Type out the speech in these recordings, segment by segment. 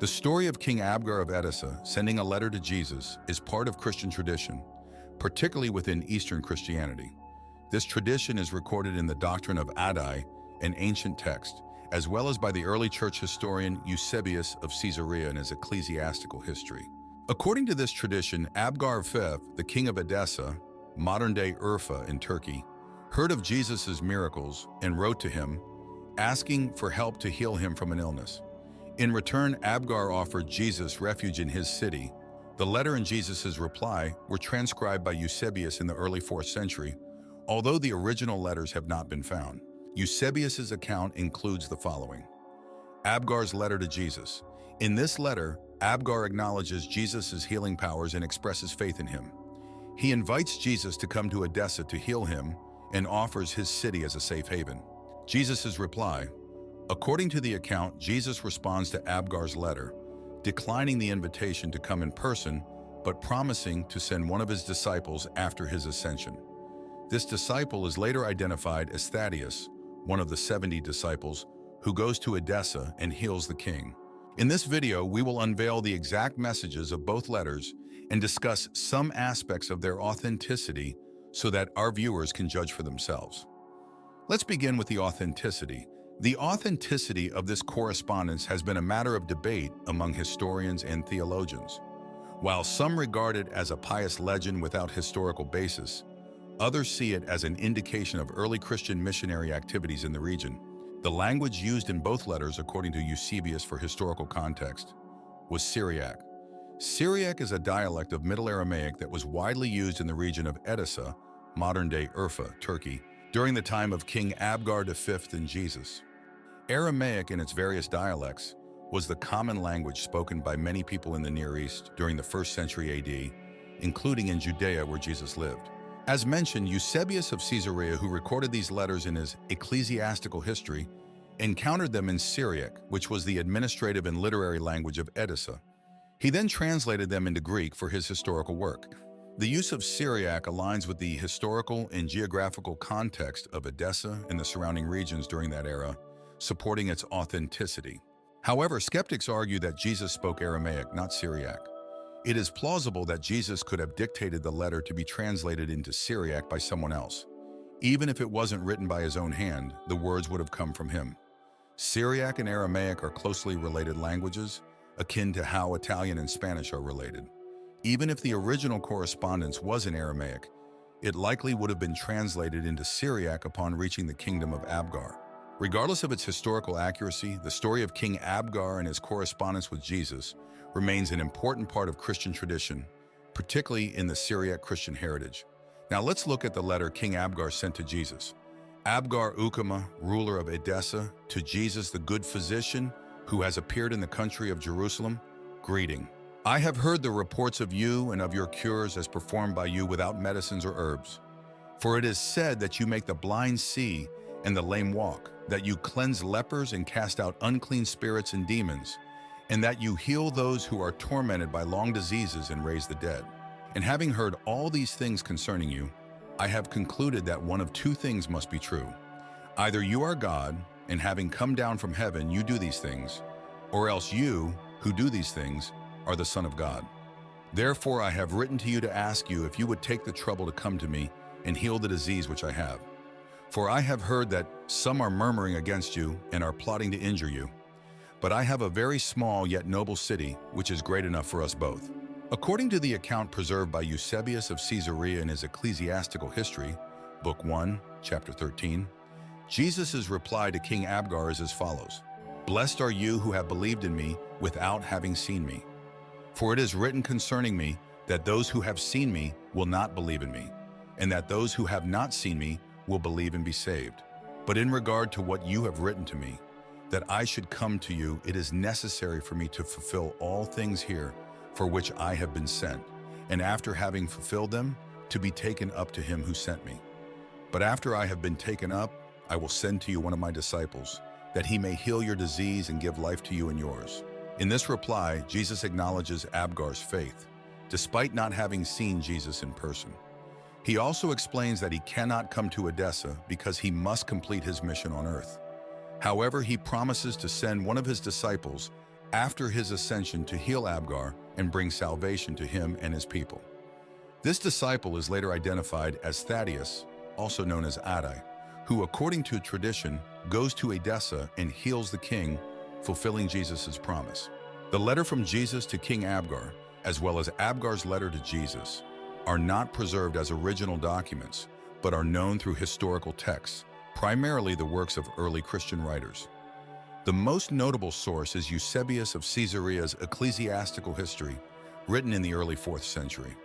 The story of King Abgar of Edessa sending a letter to Jesus is part of Christian tradition, particularly within Eastern Christianity. This tradition is recorded in the doctrine of Addai, an ancient text, as well as by the early church historian Eusebius of Caesarea in his ecclesiastical history. According to this tradition, Abgar of Edessa, the king of Edessa, modern-day Urfa in Turkey, heard of Jesus' miracles and wrote to him, asking for help to heal him from an illness. In return, Abgar offered Jesus refuge in his city. The letter and Jesus' reply were transcribed by Eusebius in the early 4th century, although the original letters have not been found. Eusebius' account includes the following. Abgar's letter to Jesus. In this letter, Abgar acknowledges Jesus' healing powers and expresses faith in him. He invites Jesus to come to Edessa to heal him and offers his city as a safe haven. Jesus' reply. According to the account, Jesus responds to Abgar's letter, declining the invitation to come in person, but promising to send one of his disciples after his ascension. This disciple is later identified as Thaddeus, one of the 70 disciples, who goes to Edessa and heals the king. In this video, we will unveil the exact messages of both letters and discuss some aspects of their authenticity so that our viewers can judge for themselves. Let's begin with the authenticity. The authenticity of this correspondence has been a matter of debate among historians and theologians. While some regard it as a pious legend without historical basis, others see it as an indication of early Christian missionary activities in the region. The language used in both letters, according to Eusebius for historical context, was Syriac. Syriac is a dialect of Middle Aramaic that was widely used in the region of Edessa, modern-day Urfa, Turkey, during the time of King Abgar V and Jesus. Aramaic in its various dialects was the common language spoken by many people in the Near East during the 1st century AD, including in Judea where Jesus lived. As mentioned, Eusebius of Caesarea, who recorded these letters in his ecclesiastical history, encountered them in Syriac, which was the administrative and literary language of Edessa. He then translated them into Greek for his historical work. The use of Syriac aligns with the historical and geographical context of Edessa and the surrounding regions during that era, supporting its authenticity. However, skeptics argue that Jesus spoke Aramaic, not Syriac. It is plausible that Jesus could have dictated the letter to be translated into Syriac by someone else. Even if it wasn't written by his own hand, the words would have come from him. Syriac and Aramaic are closely related languages, akin to how Italian and Spanish are related. Even if the original correspondence was in Aramaic, it likely would have been translated into Syriac upon reaching the kingdom of Abgar. Regardless of its historical accuracy, the story of King Abgar and his correspondence with Jesus remains an important part of Christian tradition, particularly in the Syriac Christian heritage. Now let's look at the letter King Abgar sent to Jesus. Abgar Ukama, ruler of Edessa, to Jesus the good physician, who has appeared in the country of Jerusalem, greeting. I have heard the reports of you and of your cures as performed by you without medicines or herbs. For it is said that you make the blind see and the lame walk, that you cleanse lepers and cast out unclean spirits and demons, and that you heal those who are tormented by long diseases and raise the dead. And having heard all these things concerning you, I have concluded that one of two things must be true. Either you are God, and having come down from heaven you do these things, or else you, who do these things, are the Son of God. Therefore I have written to you to ask you if you would take the trouble to come to me and heal the disease which I have. For I have heard that some are murmuring against you and are plotting to injure you. But I have a very small yet noble city, which is great enough for us both. According to the account preserved by Eusebius of Caesarea in his ecclesiastical history, Book 1, Chapter 13, Jesus' reply to King Abgar is as follows. Blessed are you who have believed in me without having seen me. For it is written concerning me that those who have seen me will not believe in me, and that those who have not seen me will believe and be saved. But in regard to what you have written to me, that I should come to you, it is necessary for me to fulfill all things here for which I have been sent, and after having fulfilled them, to be taken up to him who sent me. But after I have been taken up, I will send to you one of my disciples, that he may heal your disease and give life to you and yours. In this reply, Jesus acknowledges Abgar's faith, despite not having seen Jesus in person. He also explains that he cannot come to Edessa because he must complete his mission on earth. However, he promises to send one of his disciples after his ascension to heal Abgar and bring salvation to him and his people. This disciple is later identified as Thaddeus, also known as Addai, who, according to tradition, goes to Edessa and heals the king, fulfilling Jesus' promise. The letter from Jesus to King Abgar, as well as Abgar's letter to Jesus, are not preserved as original documents, but are known through historical texts, primarily the works of early Christian writers. The most notable source is Eusebius of Caesarea's Ecclesiastical History, written in the early 4th century.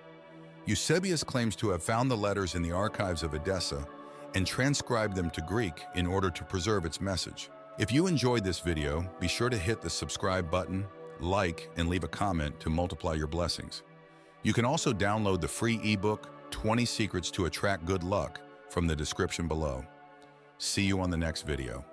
Eusebius claims to have found the letters in the archives of Edessa and transcribed them to Greek in order to preserve its message. If you enjoyed this video, be sure to hit the subscribe button, like, and leave a comment to multiply your blessings. You can also download the free ebook, 20 Secrets to Attract Good Luck, from the description below. See you on the next video.